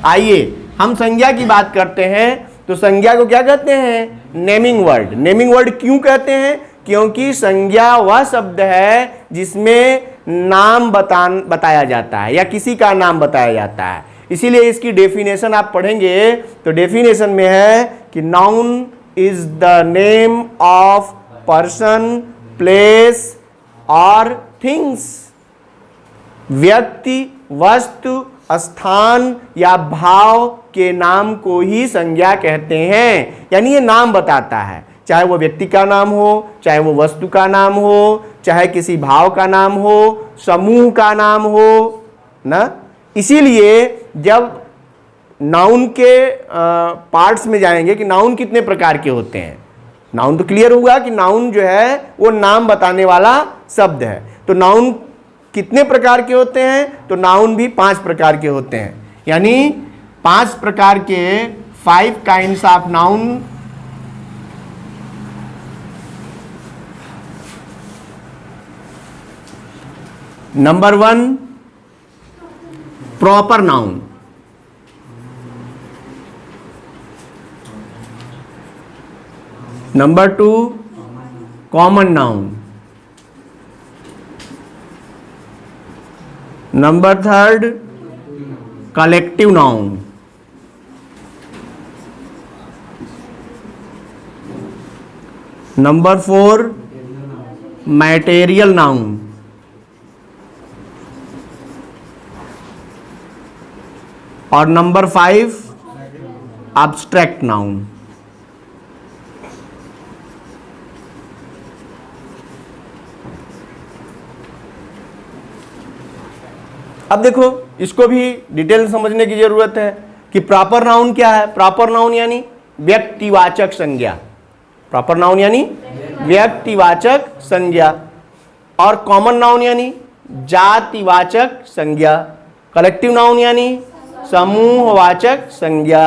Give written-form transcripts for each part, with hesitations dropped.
आइए हम संज्ञा की बात करते हैं। तो संज्ञा को क्या कहते हैं? Naming word. नेमिंग वर्ड क्यों कहते हैं? क्योंकि संज्ञा वह शब्द है जिसमें नाम बताया जाता है या किसी का नाम बताया जाता है। इसीलिए इसकी डेफिनेशन आप पढ़ेंगे तो डेफिनेशन में है कि noun is the name of person, place और थिंग्स। व्यक्ति, वस्तु, स्थान या भाव के नाम को ही संज्ञा कहते हैं। यानी ये नाम बताता है, चाहे वो व्यक्ति का नाम हो, चाहे वो वस्तु का नाम हो, चाहे किसी भाव का नाम हो, समूह का नाम हो ना। इसीलिए जब नाउन के पार्ट्स में जाएंगे कि नाउन कितने प्रकार के होते हैं, नाउन तो क्लियर हुआ कि नाउन जो है वो नाम बताने वाला शब्द है। तो नाउन कितने प्रकार के होते हैं? तो नाउन भी 5 प्रकार के होते हैं। यानी 5 प्रकार के 5 kinds of noun. Number 1 proper noun. Number 2 common noun. Number 3 collective noun. Number 4 material noun. और नंबर 5 एब्स्ट्रैक्ट नाउन। अब देखो इसको भी डिटेल समझने की जरूरत है कि प्रॉपर नाउन क्या है। प्रॉपर नाउन यानी व्यक्तिवाचक संज्ञा। प्रॉपर नाउन यानी व्यक्तिवाचक संज्ञा। और कॉमन नाउन यानी जातिवाचक संज्ञा। कलेक्टिव नाउन यानी समूहवाचक संज्ञा।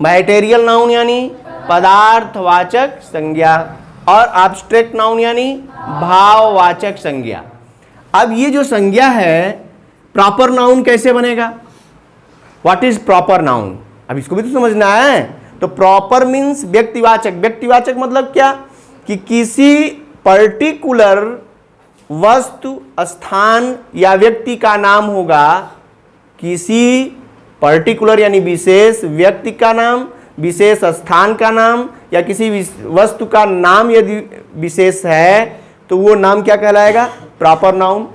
मैटेरियल नाउन यानी पदार्थवाचक संज्ञा। और एब्स्ट्रैक्ट नाउन यानी भाववाचक संज्ञा। अब ये जो संज्ञा है प्रॉपर नाउन कैसे बनेगा? What is proper noun? अब इसको भी तो समझना है। तो प्रॉपर मीन्स व्यक्तिवाचक। व्यक्तिवाचक मतलब क्या? कि किसी पर्टिकुलर वस्तु, स्थान या व्यक्ति का नाम होगा। किसी पर्टिकुलर यानी विशेष व्यक्ति का नाम, विशेष स्थान का नाम या किसी वस्तु का नाम यदि विशेष है तो वो नाम क्या कहलाएगा? Proper noun.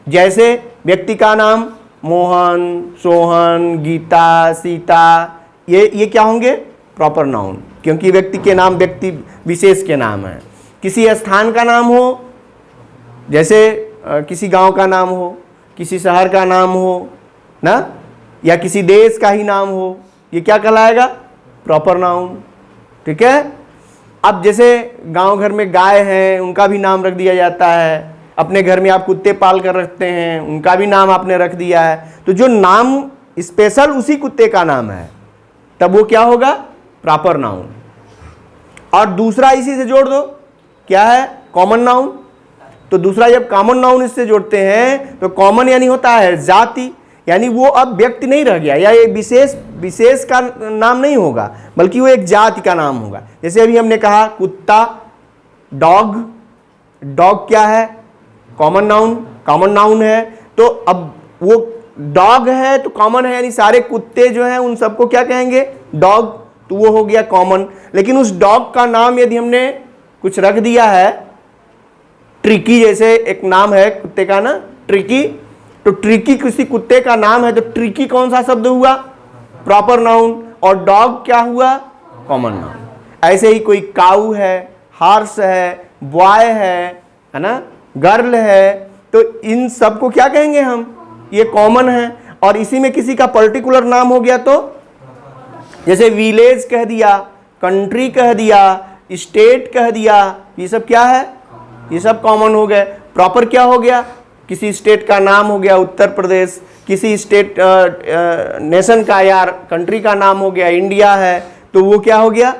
जैसे व्यक्ति का नाम मोहन, सोहन, गीता, सीता, ये क्या होंगे? प्रॉपर नाउन, क्योंकि व्यक्ति के नाम व्यक्ति विशेष के नाम है। किसी स्थान का नाम हो, जैसे किसी गांव का नाम हो, किसी शहर का नाम हो ना, या किसी देश का ही नाम हो, ये क्या कहलाएगा? Proper noun. ठीक है। अब जैसे गांव घर में गाय हैं, उनका भी नाम रख दिया जाता है। अपने घर में आप कुत्ते पाल कर रखते हैं, उनका भी नाम आपने रख दिया है। तो जो नाम स्पेशल उसी कुत्ते का नाम है, तब वो क्या होगा? Proper noun. और दूसरा इसी से जोड़ दो, क्या है? Common noun. तो दूसरा जब कॉमन नाउन इससे जोड़ते हैं तो कॉमन यानी होता है जाति, यानी वो अब व्यक्ति नहीं रह गया या ये विशेष का नाम नहीं होगा, बल्कि वो एक जाति का नाम होगा। जैसे अभी हमने कहा कुत्ता, डॉग। डॉग क्या है? Common noun. कॉमन नाउन है तो अब वो डॉग है तो कॉमन है, यानी सारे कुत्ते जो हैं उन सबको क्या कहेंगे? डॉग। तो वो हो गया कॉमन। लेकिन उस डॉग का नाम यदि हमने कुछ रख दिया है, ट्रिकी जैसे एक नाम है कुत्ते का ना, ट्रिकी, तो ट्रिकी किसी कुत्ते का नाम है तो ट्रिकी कौन सा शब्द हुआ? Proper noun. और डॉग क्या हुआ? Common noun. ऐसे ही कोई काऊ है, हॉर्स है, बॉय है ना, गर्ल है, तो इन सबको क्या कहेंगे हम? ये कॉमन है। और इसी में किसी का पर्टिकुलर नाम हो गया तो जैसे विलेज कह दिया, कंट्री कह दिया, स्टेट कह दिया, ये सब क्या है? ये सब कॉमन हो गए। प्रॉपर क्या हो गया? किसी स्टेट का नाम हो गया उत्तर प्रदेश, किसी स्टेट नेशन का या कंट्री का नाम हो गया इंडिया है, तो वो क्या हो गया?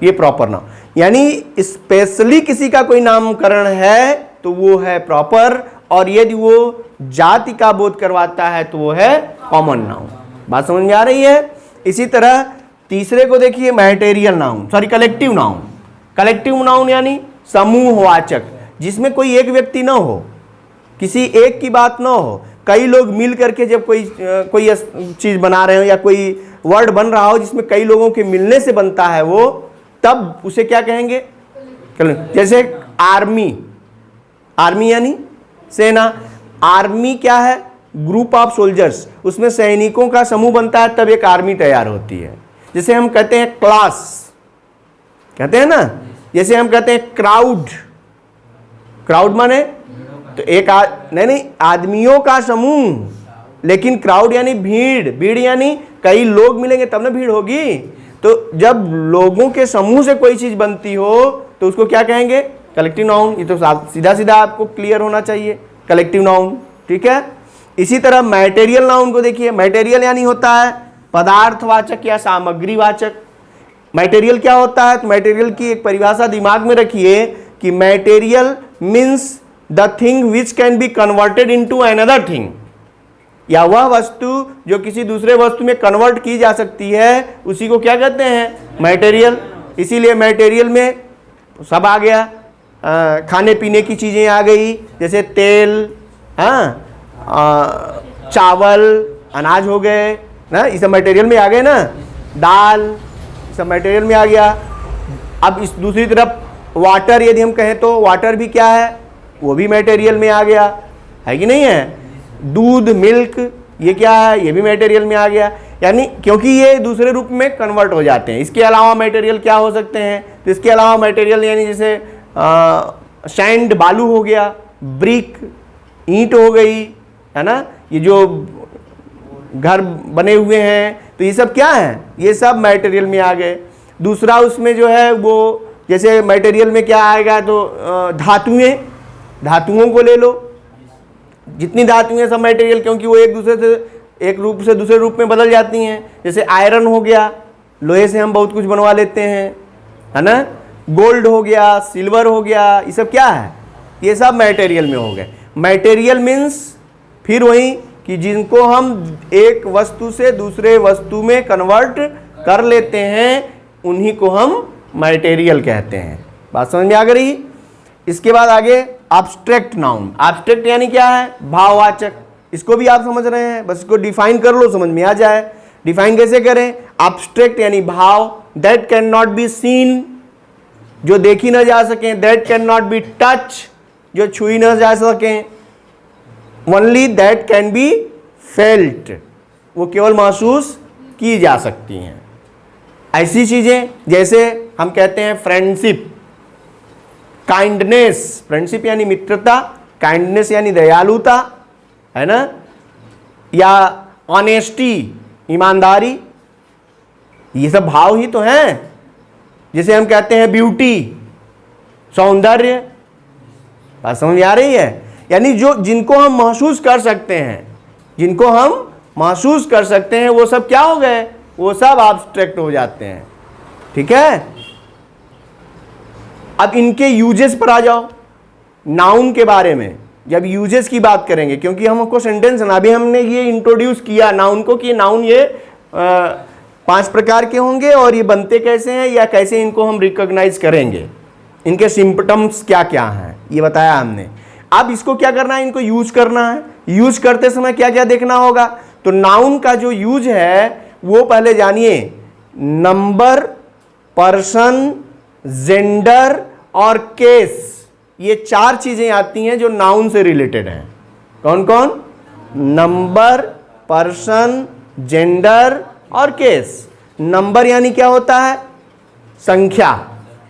ये प्रॉपर नाउन। यानी स्पेशली किसी का कोई नामकरण है तो वो है प्रॉपर, और यदि वो जाति का बोध करवाता है तो वो है कॉमन नाउन। बात समझ में आ रही है। इसी तरह तीसरे को देखिए material noun, sorry collective noun. Collective noun यानी समूहवाचक, जिसमें कोई एक व्यक्ति ना हो, किसी एक की बात ना हो, कई लोग मिल करके जब कोई चीज बना रहे हो या कोई वर्ड बन रहा हो जिसमें कई लोगों के मिलने से बनता है वो, तब उसे क्या कहेंगे? जैसे आर्मी, आर्मी यानी सेना। आर्मी क्या है? ग्रुप ऑफ सोल्जर्स, उसमें सैनिकों का समूह बनता है तब एक आर्मी तैयार होती है। जैसे हम कहते हैं क्लास, कहते हैं ना, जैसे हम कहते हैं क्राउड, क्राउड माने तो एक नहीं आदमियों का समूह, लेकिन क्राउड यानी भीड़, भीड़ यानी कई लोग मिलेंगे तब ना भीड़ होगी। तो जब लोगों के समूह से कोई चीज बनती हो तो उसको क्या कहेंगे? Collective noun. ये तो सीधा सीधा आपको क्लियर होना चाहिए, कलेक्टिव नाउन, ठीक है। इसी तरह मैटेरियल नाउन को देखिए। मैटेरियल यानी होता है पदार्थवाचक या सामग्रीवाचक। मैटेरियल क्या होता है? तो मैटेरियल की एक परिभाषा दिमाग में रखिए कि material means the thing which can be converted into another thing, या वह वस्तु जो किसी दूसरे वस्तु में कन्वर्ट की जा सकती है, उसी को क्या कहते हैं? मैटेरियल। इसीलिए मैटेरियल में सब आ गया, खाने पीने की चीज़ें आ गई, जैसे तेल, हाँ, चावल, अनाज हो गए ना, ये सब मटेरियल में आ गए ना, दाल, सब मटेरियल में आ गया। अब इस दूसरी तरफ वाटर यदि हम कहें तो वाटर भी क्या है? वो भी मटेरियल में आ गया, है कि नहीं है? दूध, मिल्क, ये क्या है? ये भी मटेरियल में आ गया। यानी क्योंकि ये दूसरे रूप में कन्वर्ट हो जाते हैं। इसके अलावा मटेरियल क्या हो सकते हैं? तो इसके अलावा मटेरियल यानी जैसे सैंड, बालू हो गया, ब्रिक, ईंट हो गई, है ना, ये जो घर बने हुए हैं, तो ये सब क्या है? ये सब मटेरियल में आ गए। दूसरा उसमें जो है वो, जैसे मटेरियल में क्या आएगा तो धातुएं, धातुओं को ले लो, जितनी धातुएं सब मटेरियल, क्योंकि वो एक दूसरे से, एक रूप से दूसरे रूप में बदल जाती हैं। जैसे आयरन हो गया, लोहे से हम बहुत कुछ बनवा लेते हैं, है ना। गोल्ड हो गया, सिल्वर हो गया, ये सब क्या है? ये सब मटेरियल में हो गए। मटेरियल मीन्स फिर वही कि जिनको हम एक वस्तु से दूसरे वस्तु में कन्वर्ट कर लेते हैं, उन्हीं को हम मटेरियल कहते हैं। बात समझ में आ गई। इसके बाद आगे एब्स्ट्रैक्ट नाउन। एब्स्ट्रैक्ट यानी क्या है? भाववाचक। इसको भी आप समझ रहे हैं, बस इसको डिफाइन कर लो, समझ में आ जाए। डिफाइन कैसे करें? एब्स्ट्रैक्ट यानी भाव, that can not be seen, जो देखी ना जा सके, that can not be touch, जो छुई ना जा सके, only that can be felt, वो केवल महसूस की जा सकती हैं। ऐसी चीजें जैसे हम कहते हैं फ्रेंडशिप, काइंडनेस, फ्रेंडशिप यानी मित्रता, काइंडनेस यानी दयालुता, है ना, या ऑनेस्टी, ईमानदारी, ये सब भाव ही तो हैं। जैसे हम कहते हैं ब्यूटी, सौंदर्य। बात समझ में आ रही है? यानी जो जिनको हम महसूस कर सकते हैं, जिनको हम महसूस कर सकते हैं, वो सब क्या हो गए? वो सब एब्स्ट्रैक्ट हो जाते हैं, ठीक है। अब इनके यूजेस पर आ जाओ। नाउन के बारे में जब यूजेस की बात करेंगे, क्योंकि हमको सेंटेंस ना, अभी हमने ये इंट्रोड्यूस किया नाउन को कि नाउन ये 5 प्रकार के होंगे और ये बनते कैसे हैं या कैसे इनको हम रिकॉग्नाइज करेंगे, इनके सिम्पटम्स क्या क्या हैं, ये बताया हमने। अब इसको क्या करना है? इनको यूज करना है। यूज करते समय क्या क्या देखना होगा? तो नाउन का जो यूज है वो पहले जानिए। नंबर, पर्सन, जेंडर और केस, ये 4 चीजें आती हैं जो नाउन से रिलेटेड हैं। कौन कौन? नंबर, पर्सन, जेंडर और केस। नंबर यानी क्या होता है? संख्या।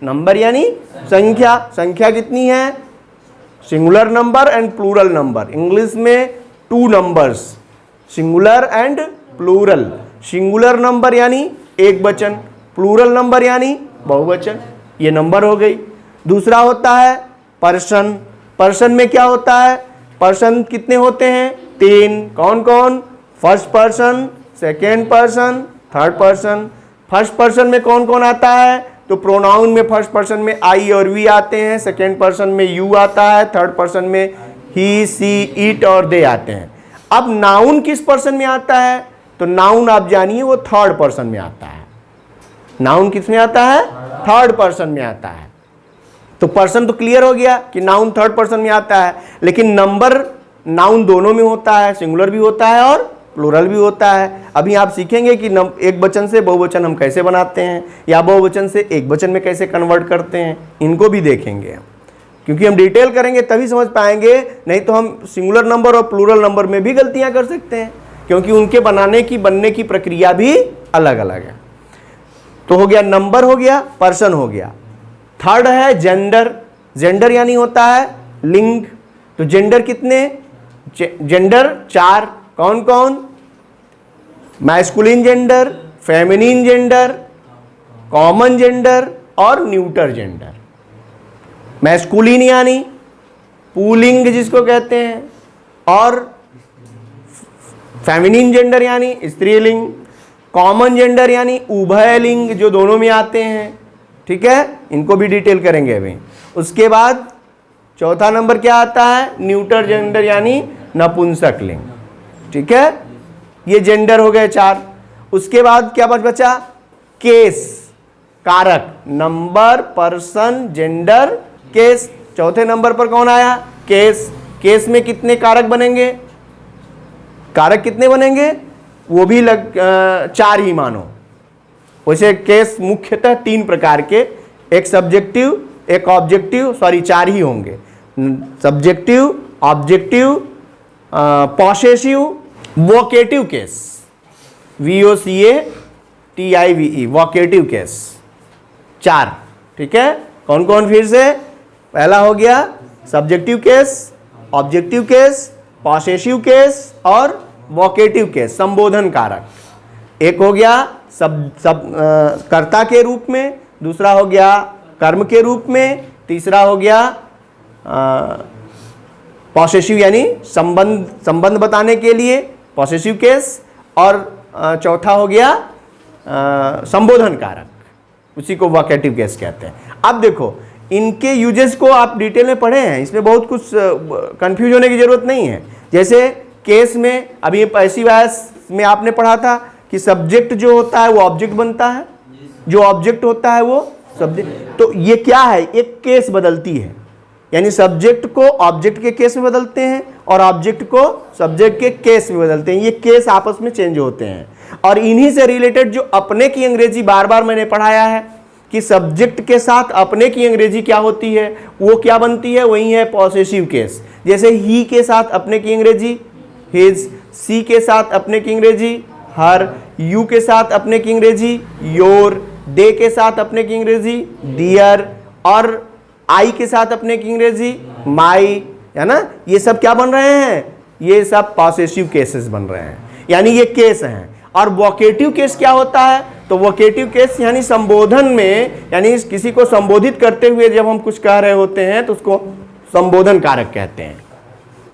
नंबर यानी संख्या। संख्या कितनी है? Singular number and plural number. English में 2 numbers, singular and plural. Singular number यानी एक वचन, प्लूरल नंबर यानी बहुवचन। ये नंबर हो गई। दूसरा होता है पर्सन। पर्सन में क्या होता है? पर्सन कितने होते हैं? 3। कौन कौन? First person, second person, third person. First person में कौन कौन आता है? तो प्रोनाउन में फर्स्ट पर्सन में आई और वी आते हैं, सेकेंड पर्सन में यू आता है, थर्ड पर्सन में ही, सी, इट और दे आते हैं। अब नाउन किस पर्सन में आता है? तो नाउन आप जानिए वो थर्ड पर्सन में आता है। नाउन किस में आता है? थर्ड पर्सन में आता है। तो पर्सन तो क्लियर हो गया कि नाउन थर्ड पर्सन में आता है, लेकिन नंबर नाउन दोनों में होता है, सिंगुलर भी होता है और प्लूरल भी होता है। अभी आप सीखेंगे कि एक वचन से बहुवचन हम कैसे बनाते हैं या बहुवचन से एक वचन में कैसे कन्वर्ट करते हैं, इनको भी देखेंगे। क्योंकि हम डिटेल करेंगे तभी समझ पाएंगे, नहीं तो हम सिंगुलर नंबर और प्लूरल नंबर में भी गलतियां कर सकते हैं, क्योंकि उनके बनने की प्रक्रिया भी अलग अलग है। तो हो गया नंबर, हो गया पर्सन, हो गया। थर्ड है जेंडर। जेंडर यानी होता है लिंग। तो जेंडर कितने? जेंडर 4। कौन कौन? Masculine gender, feminine gender, common gender और न्यूटर जेंडर। मैस्कुलिन यानी पुल्लिंग जिसको कहते हैं, और फेमिनिन जेंडर यानी स्त्रीलिंग, कॉमन जेंडर यानी उभयलिंग जो दोनों में आते हैं। ठीक है, इनको भी डिटेल करेंगे अभी। उसके बाद चौथा नंबर क्या आता है? न्यूटर जेंडर यानी नपुंसक लिंग। ठीक है, ये जेंडर हो गए 4। उसके बाद क्या बचा? केस, कारक। Number, person, gender, case. चौथे नंबर पर कौन आया? केस। केस में कितने कारक बनेंगे? कारक कितने बनेंगे? वो भी 4 ही मानो। वैसे केस मुख्यतः 3 प्रकार के, एक सब्जेक्टिव, एक ऑब्जेक्टिव, 4 ही होंगे। Subjective, objective, possessive, vocative case, VOCATIVE, vocative case. 4। ठीक है, कौन कौन? फिर से पहला हो गया subjective case, objective case, possessive case और वोकेटिव केस, संबोधन कारक। एक हो गया कर्ता के रूप में, दूसरा हो गया कर्म के रूप में, तीसरा हो गया पॉसेसिव यानी संबंध बताने के लिए पॉसेसिव केस, और चौथा हो गया संबोधन कारक, उसी को वोकेटिव केस कहते हैं। अब देखो इनके यूजेस को आप डिटेल में पढ़े हैं, इसमें बहुत कुछ कंफ्यूज होने की जरूरत नहीं है। जैसे केस में अभी पैसिव वॉइस में आपने पढ़ा था कि सब्जेक्ट जो होता है वो ऑब्जेक्ट बनता है, जो ऑब्जेक्ट होता है वो सब्जेक्ट। तो ये क्या है? एक केस बदलती है, यानी सब्जेक्ट को ऑब्जेक्ट के केस में बदलते हैं और ऑब्जेक्ट को सब्जेक्ट के केस में बदलते हैं। ये केस आपस में चेंज होते हैं, और इन्हीं से रिलेटेड जो अपने की अंग्रेजी बार बार मैंने पढ़ाया है कि सब्जेक्ट के साथ अपने की अंग्रेजी क्या होती है, वो क्या बनती है, वही है पॉसेसिव केस। जैसे ही के साथ अपने की अंग्रेजी हिज, सी के साथ अपने की अंग्रेजी हर, यू के साथ अपने की अंग्रेजी योर, दे के साथ अपने की अंग्रेजी डियर, और आई के साथ अपने की अंग्रेजी माई, है ना। ये सब क्या बन रहे हैं? ये सब पॉसेसिव केसेस बन रहे हैं, यानी ये केस हैं। और वोकेटिव केस क्या होता है? तो वोकेटिव केस यानी संबोधन में, यानी किसी को संबोधित करते हुए जब हम कुछ कह रहे होते हैं तो उसको संबोधन कारक कहते हैं।